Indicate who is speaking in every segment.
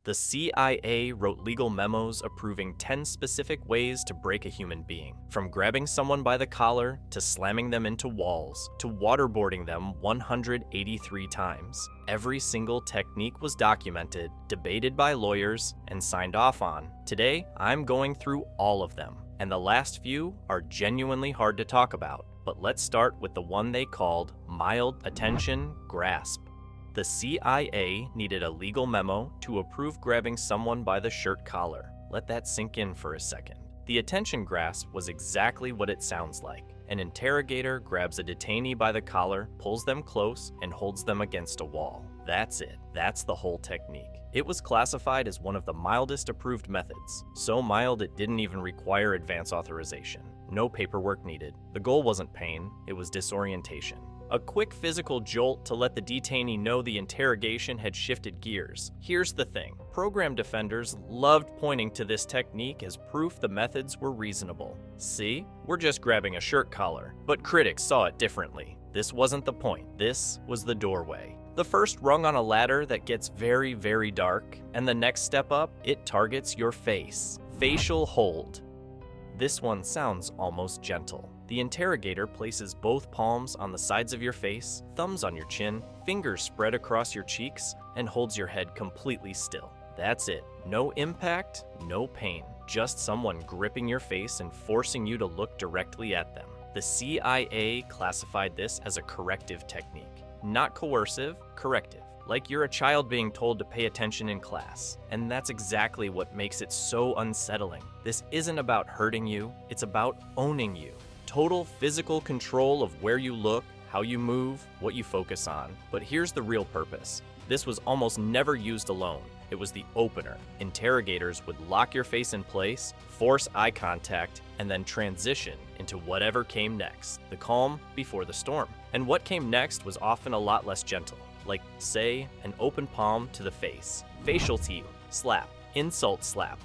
Speaker 1: The CIA wrote legal memos approving 10 specific ways to break a human being, from grabbing someone by the collar to slamming them into walls to waterboarding them 183 times. Every single technique was documented, debated by lawyers, and signed off on. Today, I'm going through all of them, and the last few are genuinely hard to talk about. But let's start with the one they called mild attention grasp. The CIA needed a legal memo to approve grabbing someone by the shirt collar. Let that sink in for a second. The attention grasp was exactly what it sounds like. An interrogator grabs a detainee by the collar, pulls them close, and holds them against a wall. That's it. That's the whole technique. It was classified as one of the mildest approved methods. So mild it didn't even require advance authorization. No paperwork needed. The goal wasn't pain, it was disorientation. A quick physical jolt to let the detainee know the interrogation had shifted gears. Here's the thing. Program defenders loved pointing to this technique as proof the methods were reasonable. See? We're just grabbing a shirt collar. But critics saw it differently. This wasn't the point. This was the doorway. The first rung on a ladder that gets very, very dark, and the next step up, it targets your face. Facial hold. This one sounds almost gentle. The interrogator places both palms on the sides of your face, thumbs on your chin, fingers spread across your cheeks, and holds your head completely still. That's it. No impact, no pain. Just someone gripping your face and forcing you to look directly at them. The CIA classified this as a corrective technique. Not coercive, corrective. Like you're a child being told to pay attention in class. And that's exactly what makes it so unsettling. This isn't about hurting you, it's about owning you. Total physical control of where you look, how you move, what you focus on. But here's the real purpose. This was almost never used alone. It was the opener. Interrogators would lock your face in place, force eye contact, and then transition into whatever came next. The calm before the storm. And what came next was often a lot less gentle. Like, say, an open palm to the face. Facial to you. Slap. Insult slap.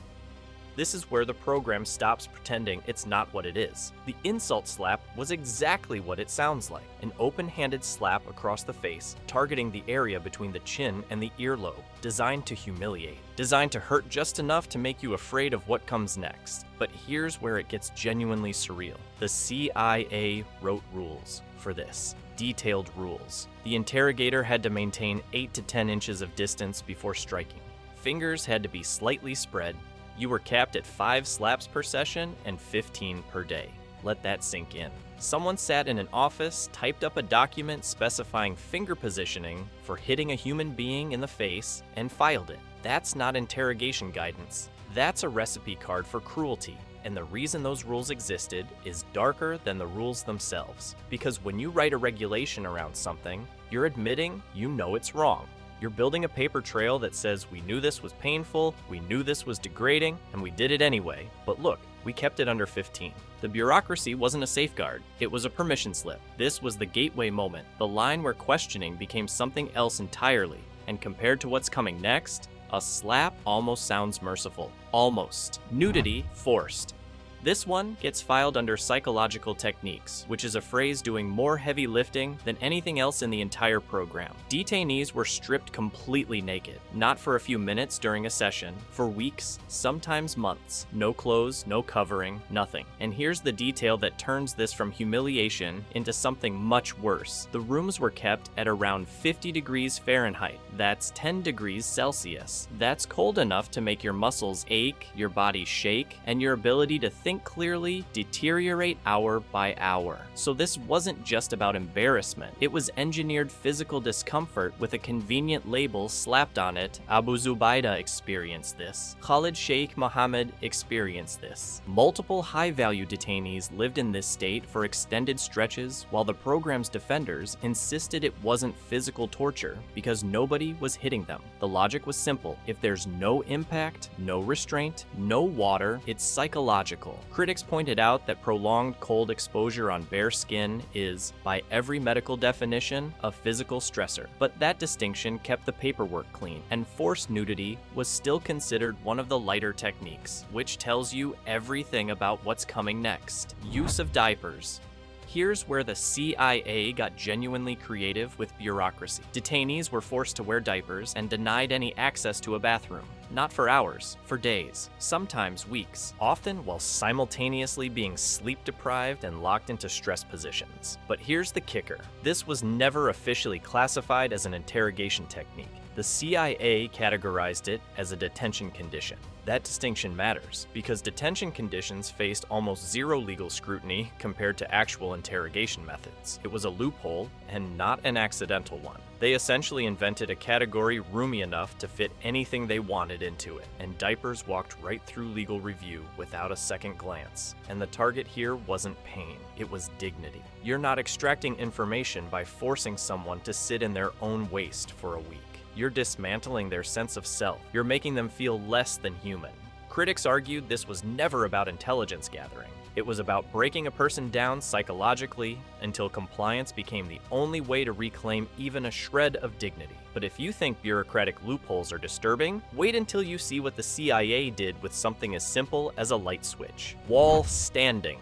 Speaker 1: This is where the program stops pretending it's not what it is. The insult slap was exactly what it sounds like. An open-handed slap across the face, targeting the area between the chin and the earlobe, designed to humiliate. Designed to hurt just enough to make you afraid of what comes next. But here's where it gets genuinely surreal. The CIA wrote rules for this. Detailed rules. The interrogator had to maintain 8 to 10 inches of distance before striking. Fingers had to be slightly spread. You were capped at 5 slaps per session and 15 per day. Let that sink in. Someone sat in an office, typed up a document specifying finger positioning for hitting a human being in the face, and filed it. That's not interrogation guidance. That's a recipe card for cruelty. And the reason those rules existed is darker than the rules themselves. Because when you write a regulation around something, you're admitting you know it's wrong. You're building a paper trail that says we knew this was painful, we knew this was degrading, and we did it anyway. But look, we kept it under 15. The bureaucracy wasn't a safeguard, it was a permission slip. This was the gateway moment, the line where questioning became something else entirely. And compared to what's coming next, a slap almost sounds merciful. Almost. Nudity forced. This one gets filed under psychological techniques, which is a phrase doing more heavy lifting than anything else in the entire program. Detainees were stripped completely naked, not for a few minutes during a session, for weeks, sometimes months. No clothes, no covering, nothing. And here's the detail that turns this from humiliation into something much worse. The rooms were kept at around 50 degrees Fahrenheit. That's 10 degrees Celsius. That's cold enough to make your muscles ache, your body shake, and your ability to think clearly deteriorate hour by hour. So this wasn't just about embarrassment. It was engineered physical discomfort with a convenient label slapped on it. Abu Zubaydah experienced this. Khalid Sheikh Mohammed experienced this. Multiple high-value detainees lived in this state for extended stretches, while the program's defenders insisted it wasn't physical torture because nobody was hitting them. The logic was simple. If there's no impact, no restraint, no water, it's psychological. Critics pointed out that prolonged cold exposure on bare skin is, by every medical definition, a physical stressor. But that distinction kept the paperwork clean, and forced nudity was still considered one of the lighter techniques, which tells you everything about what's coming next. Use of diapers. Here's where the CIA got genuinely creative with bureaucracy. Detainees were forced to wear diapers and denied any access to a bathroom. Not for hours, for days, sometimes weeks, often while simultaneously being sleep-deprived and locked into stress positions. But here's the kicker. This was never officially classified as an interrogation technique. The CIA categorized it as a detention condition. That distinction matters because detention conditions faced almost zero legal scrutiny compared to actual interrogation methods. It was a loophole and not an accidental one. They essentially invented a category roomy enough to fit anything they wanted into it, and diapers walked right through legal review without a second glance. And the target here wasn't pain, it was dignity. You're not extracting information by forcing someone to sit in their own waste for a week. You're dismantling their sense of self. You're making them feel less than human. Critics argued this was never about intelligence gathering. It was about breaking a person down psychologically until compliance became the only way to reclaim even a shred of dignity. But if you think bureaucratic loopholes are disturbing, wait until you see what the CIA did with something as simple as a light switch. Wall standing.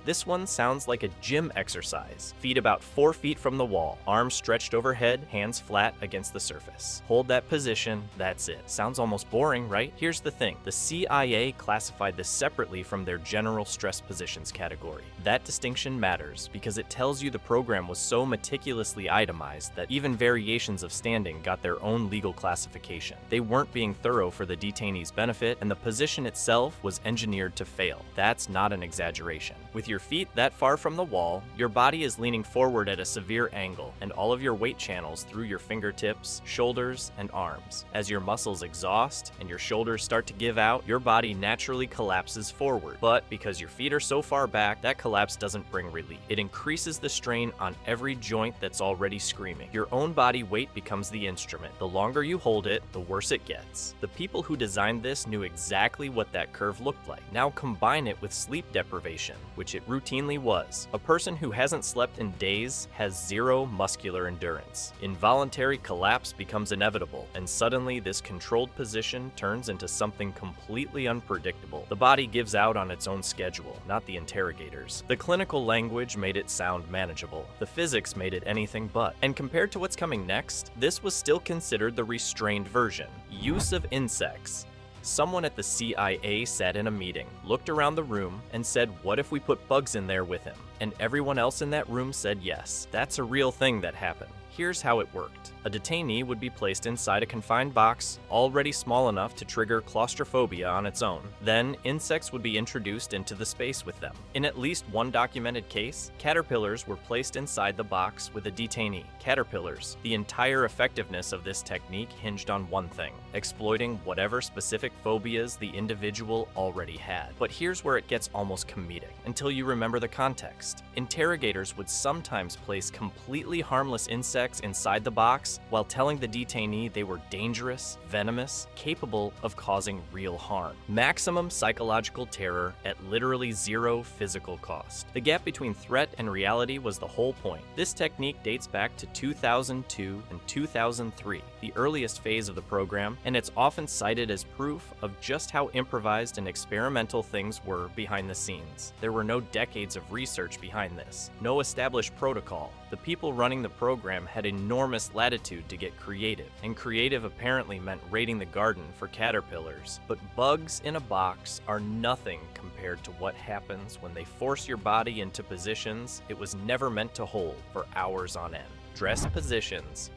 Speaker 1: This one sounds like a gym exercise. Feet about 4 feet from the wall, arms stretched overhead, hands flat against the surface. Hold that position, that's it. Sounds almost boring, right? Here's the thing. The CIA classified this separately from their general stress positions category. That distinction matters because it tells you the program was so meticulously itemized that even variations of standing got their own legal classification. They weren't being thorough for the detainee's benefit, and the position itself was engineered to fail. That's not an exaggeration. With your feet that far from the wall, your body is leaning forward at a severe angle, and all of your weight channels through your fingertips, shoulders, and arms. As your muscles exhaust and your shoulders start to give out, your body naturally collapses forward. But because your feet are so far back, that collapse doesn't bring relief. It increases the strain on every joint that's already screaming. Your own body weight becomes the instrument. The longer you hold it, the worse it gets. The people who designed this knew exactly what that curve looked like. Now combine it with sleep deprivation, which it routinely was. A person who hasn't slept in days has zero muscular endurance. Involuntary collapse becomes inevitable, and suddenly this controlled position turns into something completely unpredictable. The body gives out on its own schedule, not the interrogators. The clinical language made it sound manageable. The physics made it anything but. And compared to what's coming next, this was still considered the restrained version. Use of insects. Someone at the CIA sat in a meeting, looked around the room, and said, "What if we put bugs in there with him?" And everyone else in that room said yes. That's a real thing that happened. Here's how it worked. A detainee would be placed inside a confined box, already small enough to trigger claustrophobia on its own. Then, insects would be introduced into the space with them. In at least one documented case, caterpillars were placed inside the box with a detainee. Caterpillars. The entire effectiveness of this technique hinged on one thing: exploiting whatever specific phobias the individual already had. But here's where it gets almost comedic, until you remember the context. Interrogators would sometimes place completely harmless insects inside the box while telling the detainee they were dangerous, venomous, capable of causing real harm. Maximum psychological terror at literally zero physical cost. The gap between threat and reality was the whole point. This technique dates back to 2002 and 2003, the earliest phase of the program, and it's often cited as proof of just how improvised and experimental things were behind the scenes. There were no decades of research behind this, no established protocol. The people running the program had enormous latitude to get creative, and creative apparently meant raiding the garden for caterpillars. But bugs in a box are nothing compared to what happens when they force your body into positions it was never meant to hold for hours on end. Dress positions.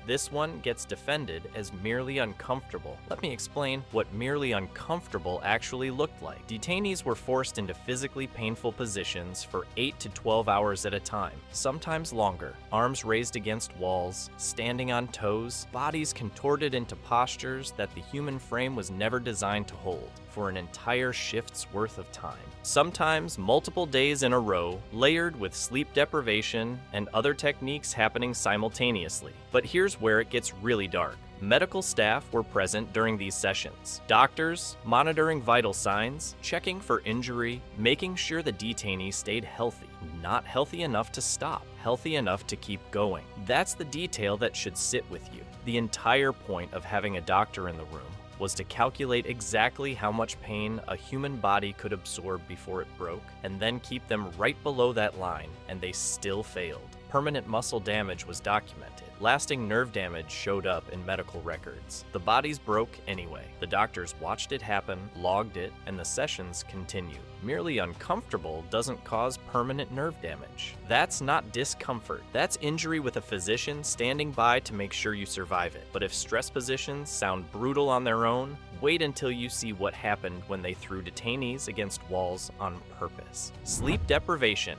Speaker 1: This one gets defended as merely uncomfortable. Let me explain what merely uncomfortable actually looked like. Detainees were forced into physically painful positions for 8 to 12 hours at a time, sometimes longer. Arms raised against walls, standing on toes, bodies contorted into postures that the human frame was never designed to hold, for an entire shift's worth of time. Sometimes multiple days in a row, layered with sleep deprivation and other techniques happening simultaneously. But here's where it gets really dark. Medical staff were present during these sessions. Doctors monitoring vital signs, checking for injury, making sure the detainee stayed healthy. Not healthy enough to stop, healthy enough to keep going. That's the detail that should sit with you. The entire point of having a doctor in the room was to calculate exactly how much pain a human body could absorb before it broke, and then keep them right below that line, and they still failed. Permanent muscle damage was documented. lasting nerve damage showed up in medical records. The bodies broke anyway. The doctors watched it happen, logged it, and the sessions continued. Merely uncomfortable doesn't cause permanent nerve damage. That's not discomfort. That's injury with a physician standing by to make sure you survive it. But if stress positions sound brutal on their own, wait until you see what happened when they threw detainees against walls on purpose. Sleep deprivation.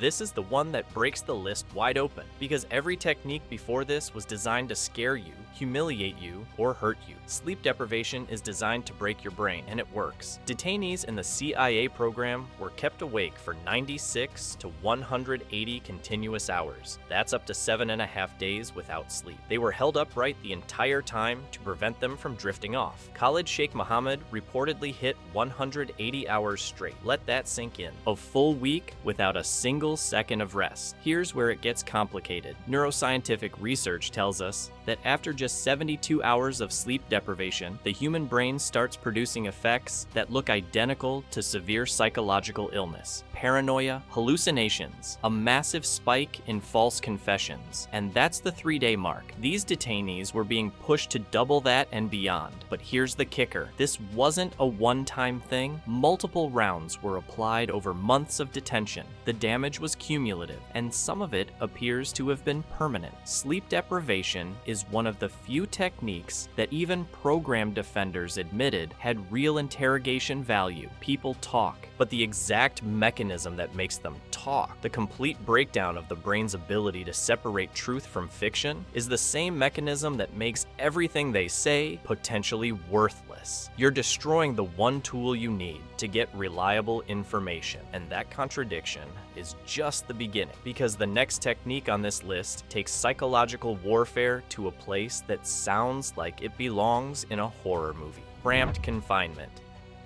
Speaker 1: This is the one that breaks the list wide open, because every technique before this was designed to scare you, humiliate you, or hurt you. Sleep deprivation is designed to break your brain, and it works. Detainees in the CIA program were kept awake for 96 to 180 continuous hours. That's up to 7.5 days without sleep. They were held upright the entire time to prevent them from drifting off. Khalid Sheikh Mohammed reportedly hit 180 hours straight. Let that sink in. A full week without a single second of rest. Here's where it gets complicated. Neuroscientific research tells us that after just 72 hours of sleep deprivation, the human brain starts producing effects that look identical to severe psychological illness, paranoia, hallucinations, a massive spike in false confessions, and that's the 3-day mark. These detainees were being pushed to double that and beyond. But here's the kicker. This wasn't a one-time thing. Multiple rounds were applied over months of detention. The damage was cumulative, and some of it appears to have been permanent. Sleep deprivation is one of the few techniques that even program defenders admitted had real interrogation value. People talk, but the exact mechanism that makes them talk, the complete breakdown of the brain's ability to separate truth from fiction, is the same mechanism that makes everything they say potentially worthless. You're destroying the one tool you need to get reliable information, and that contradiction is just the beginning, because the next technique on this list takes psychological warfare to a place that sounds like it belongs in a horror movie. Cramped confinement.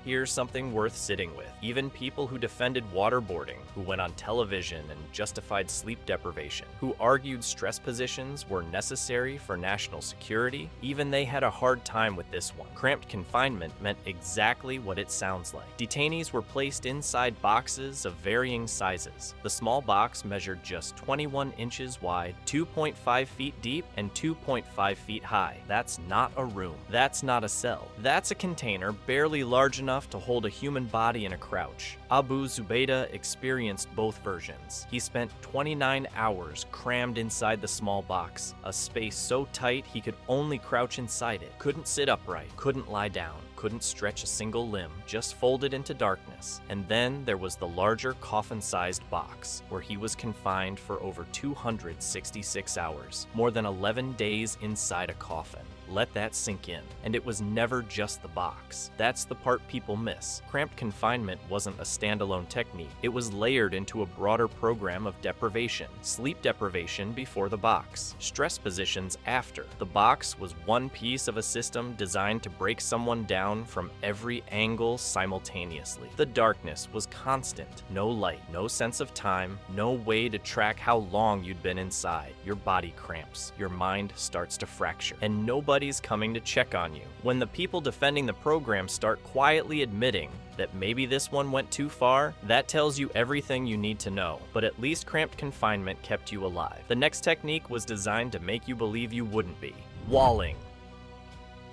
Speaker 1: Here's something worth sitting with. Even people who defended waterboarding, who went on television and justified sleep deprivation, who argued stress positions were necessary for national security, even they had a hard time with this one. Cramped confinement meant exactly what it sounds like. Detainees were placed inside boxes of varying sizes. The small box measured just 21 inches wide, 2.5 feet deep, and 2.5 feet high. That's not a room. That's not a cell. That's a container barely large enough to hold a human body in a crouch. Abu Zubaydah experienced both versions. He spent 29 hours crammed inside the small box, a space so tight he could only crouch inside it, couldn't sit upright, couldn't lie down, couldn't stretch a single limb, just folded into darkness. And then there was the larger coffin-sized box, where he was confined for over 266 hours, more than 11 days inside a coffin. Let that sink in. And it was never just the box. That's the part people miss. Cramped confinement wasn't a standalone technique. It was layered into a broader program of deprivation. Sleep deprivation before the box. Stress positions after. The box was one piece of a system designed to break someone down from every angle simultaneously. The darkness was constant. No light, no sense of time, no way to track how long you'd been inside. Your body cramps. Your mind starts to fracture. And nobody's coming to check on you. When the people defending the program start quietly admitting that maybe this one went too far, that tells you everything you need to know. But at least cramped confinement kept you alive. The next technique was designed to make you believe you wouldn't be. Walling.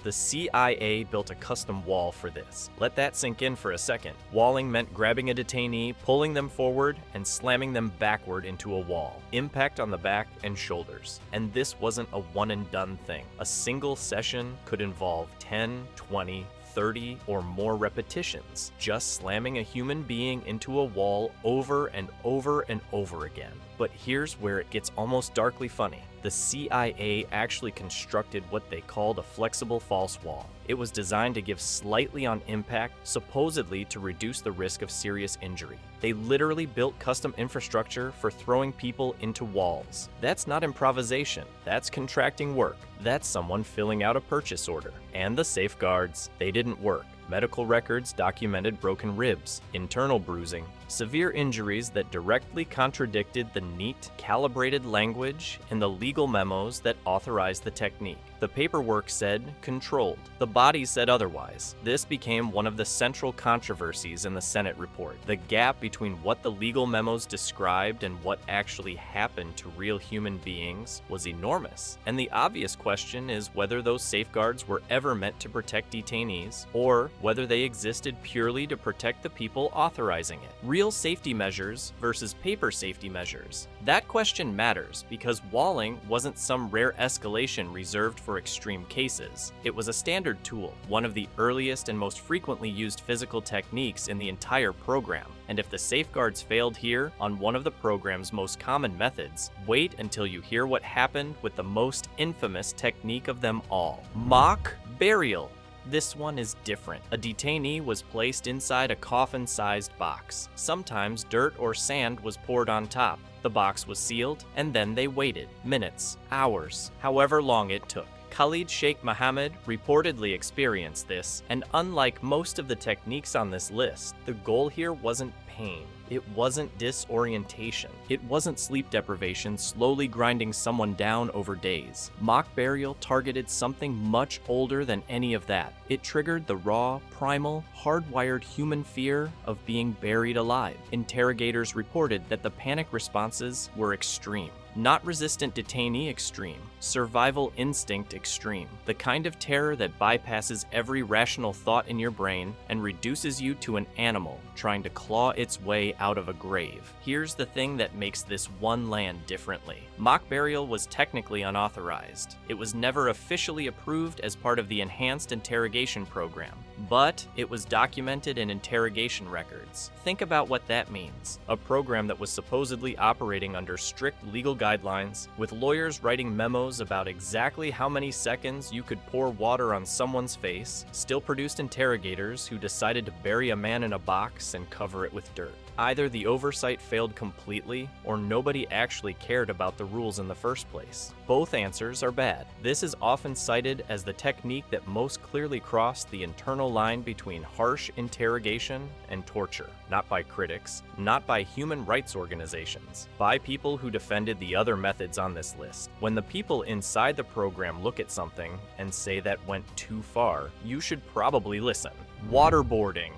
Speaker 1: The CIA built a custom wall for this. Let that sink in for a second. Walling meant grabbing a detainee, pulling them forward, and slamming them backward into a wall. Impact on the back and shoulders. And this wasn't a one-and-done thing. A single session could involve 10, 20, 30 or more repetitions, just slamming a human being into a wall over and over and over again. But here's where it gets almost darkly funny. The CIA actually constructed what they called a flexible false wall. It was designed to give slightly on impact, supposedly to reduce the risk of serious injury. They literally built custom infrastructure for throwing people into walls. That's not improvisation. That's contracting work. That's someone filling out a purchase order. And the safeguards, they didn't work. Medical records documented broken ribs, internal bruising, severe injuries that directly contradicted the neat, calibrated language in the legal memos that authorized the technique. The paperwork said controlled. The body said otherwise. This became one of the central controversies in the Senate report. The gap between what the legal memos described and what actually happened to real human beings was enormous. And the obvious question is whether those safeguards were ever meant to protect detainees, or whether they existed purely to protect the people authorizing it. Real safety measures versus paper safety measures. That question matters because walling wasn't some rare escalation reserved for extreme cases. It was a standard tool, one of the earliest and most frequently used physical techniques in the entire program. And if the safeguards failed here on one of the program's most common methods, wait until you hear what happened with the most infamous technique of them all: mock burial. This one is different. A detainee was placed inside a coffin-sized box. Sometimes dirt or sand was poured on top. The box was sealed, and then they waited. Minutes, hours, however long it took. Khalid Sheikh Mohammed reportedly experienced this, and unlike most of the techniques on this list, the goal here wasn't pain. It wasn't disorientation. It wasn't sleep deprivation slowly grinding someone down over days. Mock burial targeted something much older than any of that. It triggered the raw, primal, hardwired human fear of being buried alive. Interrogators reported that the panic responses were extreme. Not resistant detainee extreme, survival instinct extreme. The kind of terror that bypasses every rational thought in your brain and reduces you to an animal trying to claw its way out of a grave. Here's the thing that makes this one land differently. Mock burial was technically unauthorized. It was never officially approved as part of the Enhanced Interrogation Program, but it was documented in interrogation records. Think about what that means. A program that was supposedly operating under strict legal guidelines, with lawyers writing memos about exactly how many seconds you could pour water on someone's face, still produced interrogators who decided to bury a man in a box and cover it with dirt. Either the oversight failed completely, or nobody actually cared about the rules in the first place. Both answers are bad. This is often cited as the technique that most clearly crossed the internal line between harsh interrogation and torture. Not by critics, not by human rights organizations, by people who defended the other methods on this list. When the people inside the program look at something and say that went too far, you should probably listen. Waterboarding.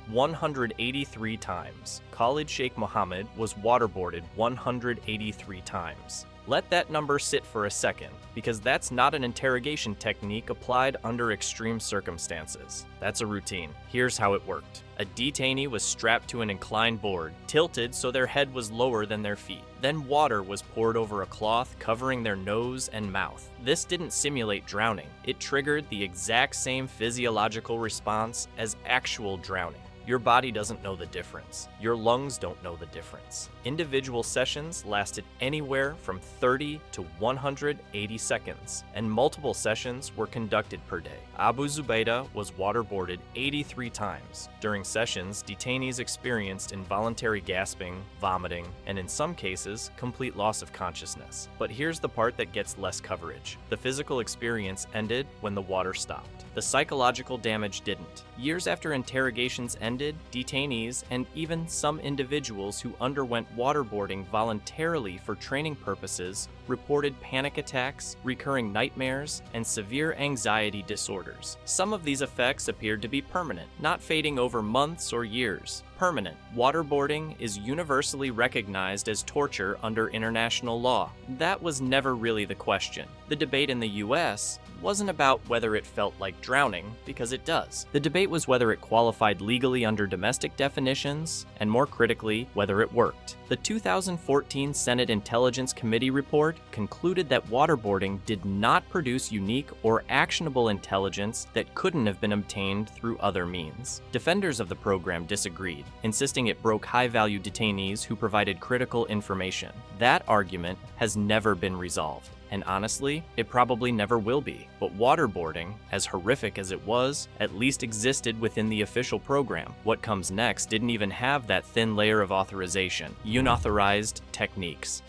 Speaker 1: 183 times. Khalid Sheikh Mohammed was waterboarded 183 times. Let that number sit for a second, because that's not an interrogation technique applied under extreme circumstances. That's a routine. Here's how it worked. A detainee was strapped to an inclined board, tilted so their head was lower than their feet. Then water was poured over a cloth covering their nose and mouth. This didn't simulate drowning. It triggered the exact same physiological response as actual drowning. Your body doesn't know the difference. Your lungs don't know the difference. Individual sessions lasted anywhere from 30 to 180 seconds, and multiple sessions were conducted per day. Abu Zubaydah was waterboarded 83 times. During sessions, detainees experienced involuntary gasping, vomiting, and in some cases, complete loss of consciousness. But here's the part that gets less coverage. The physical experience ended when the water stopped. The psychological damage didn't. Years after interrogations ended, detainees and even some individuals who underwent waterboarding voluntarily for training purposes reported panic attacks, recurring nightmares, and severe anxiety disorders. Some of these effects appeared to be permanent, not fading over months or years. Permanent. Waterboarding is universally recognized as torture under international law. That was never really the question. The debate in the US wasn't about whether it felt like drowning, because it does. The debate was whether it qualified legally under domestic definitions, and more critically, whether it worked. The 2014 Senate Intelligence Committee report concluded that waterboarding did not produce unique or actionable intelligence that couldn't have been obtained through other means. Defenders of the program disagreed, insisting it broke high-value detainees who provided critical information. That argument has never been resolved. And honestly, it probably never will be. But waterboarding, as horrific as it was, at least existed within the official program. What comes next didn't even have that thin layer of authorization. Unauthorized techniques.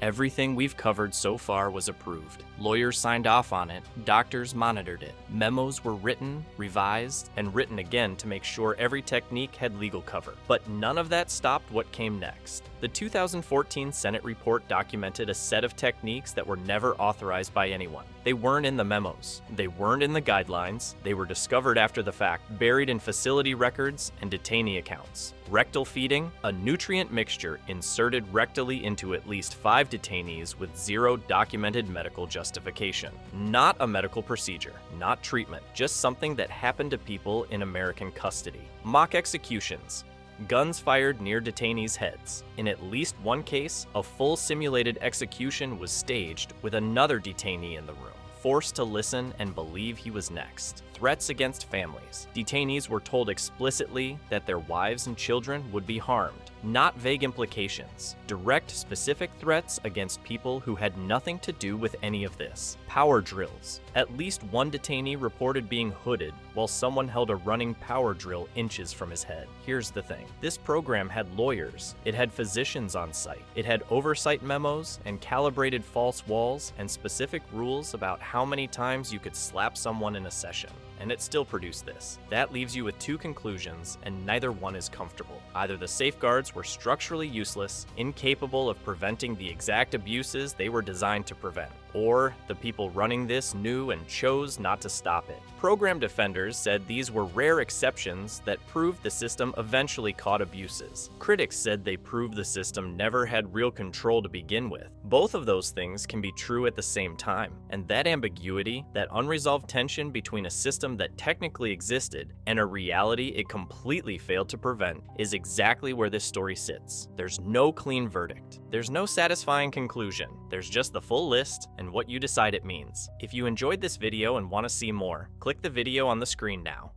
Speaker 1: Everything we've covered so far was approved. Lawyers signed off on it, doctors monitored it. Memos were written, revised, and written again to make sure every technique had legal cover. But none of that stopped what came next. The 2014 Senate report documented a set of techniques that were never authorized by anyone. They weren't in the memos. They weren't in the guidelines. They were discovered after the fact, buried in facility records and detainee accounts. Rectal feeding, a nutrient mixture inserted rectally into at least 5 detainees with 0 documented medical justification. Not a medical procedure, not treatment, just something that happened to people in American custody. Mock executions. Guns fired near detainees' heads. In at least one case, a full simulated execution was staged with another detainee in the room, forced to listen and believe he was next. Threats against families. Detainees were told explicitly that their wives and children would be harmed. Not vague implications. Direct, specific threats against people who had nothing to do with any of this. Power drills. At least one detainee reported being hooded while someone held a running power drill inches from his head. Here's the thing. This program had lawyers. It had physicians on site. It had oversight memos and calibrated false walls and specific rules about how many times you could slap someone in a session. And it still produced this. That leaves you with 2 conclusions, and neither one is comfortable. Either the safeguards were structurally useless, incapable of preventing the exact abuses they were designed to prevent, or the people running this knew and chose not to stop it. Program defenders said these were rare exceptions that proved the system eventually caught abuses. Critics said they proved the system never had real control to begin with. Both of those things can be true at the same time, and that ambiguity, that unresolved tension between a system that technically existed and a reality it completely failed to prevent, is exactly where this story sits. There's no clean verdict. There's no satisfying conclusion. There's just the full list and what you decide it means. If you enjoyed this video and want to see more, click the video on the screen now.